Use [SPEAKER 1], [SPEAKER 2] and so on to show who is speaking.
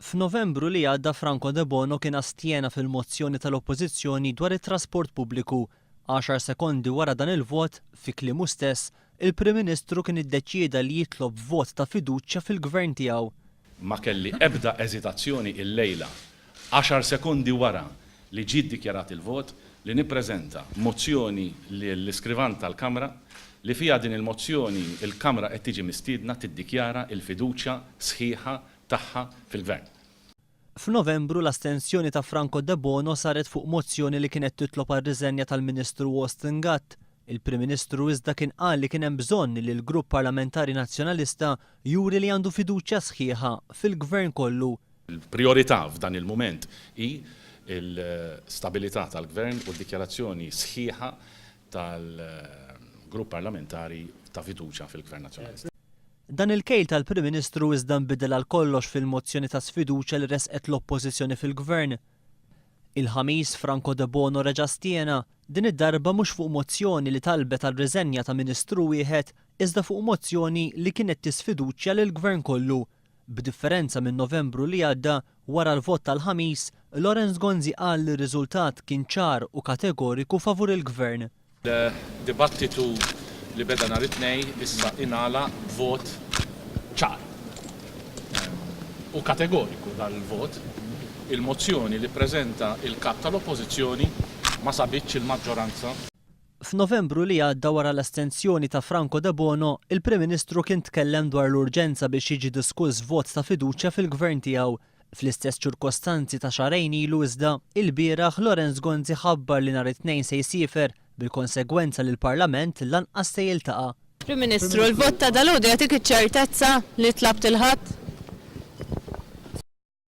[SPEAKER 1] F'Novembru li għadda Franco Debono kien astjena fil-mozzjoni tal-Oppożizzjoni dwar it-trasport pubbliku. 10 sekondi wara dan il-vot, fi kliemu stess, il-Prim Ministru kien iddeċieda li jitlob vot ta' fiducja fil-gvern tiegħu.
[SPEAKER 2] Ma kelli ebda eżitazzjoni il-lejla, 10 sekondi wara li ġiet dikjarat il-vot, li nippreżenta mozzjoni l-iskrivan tal-Kamra li fija din il-mozzjoni il-Kamra qed tiġi mistiedna tiddikjara il-fiduċja sħiħa tagħha fil-gvern.
[SPEAKER 1] F'Novembru l-astensjoni ta' Franco Debono saret fuq mozzjoni li kienet titlob għar-riżenja tal-Ministru Gatt. Il-Prim Ministru iżda kien qal li kien hemm bżonn li l-grupp parlamentari Nazzjonalista juri li għandu fiduċja sħiħa fil-gvern kollu.
[SPEAKER 2] Il-priorità f'dan il-mument hi l-stabilità tal-gvern u d-dikjarazzjoni sħiħa tal-grupp parlamentari ta' fiduċja fil-gvern nazzjonalista.
[SPEAKER 1] Dan il-kejl tal-Prim Ministru iżda nbidel għal kollox fil-mozzjoni ta' sfiduċja li resqet l-oppożizzjoni fil-gvern. Il-ħamis Franco Debono reġa' astjena, din id-darba mhux fuq mozzjoni li talbet għal riżenja ta' Ministru wieħed, iżda fuq mozzjoni li kienet tisfiduċja lill-gvern kollu. B'differenza minn Novembru li għadda, wara l-vot tal-ħamis, Gonzi qal li r-riżultat kien ċar u kategoriku favur il-gvern.
[SPEAKER 3] Dibattitu li beda nhar it-tnejn issa ingħala vot ċar u kategoriku dal-vot. Il-mozzjoni li ppreżenta il-kap tal-Oppożizzjoni ma sabitx il-maġġoranza.
[SPEAKER 1] F'Novembru li għadda wara l-astenzjoni ta' Franco Debono, il-Prim Ministru kien tkellem dwar l-urġenza biex jiġi diskuss vot ta' fiduċja fil-gvern tiegħu. Fl-istess ċirkostanzi ta' xarejn ilu iżda, il-bieraħ Gonzi ħabbar li nhar it-tnejn se jsifer bil-konsegwenza li l-Parlament lanqas se jiltaqa'.
[SPEAKER 4] Prim Ministru, l-vot ta' dalgħodu jagħtik iċ-ċertezza li tlabt il-ħadd?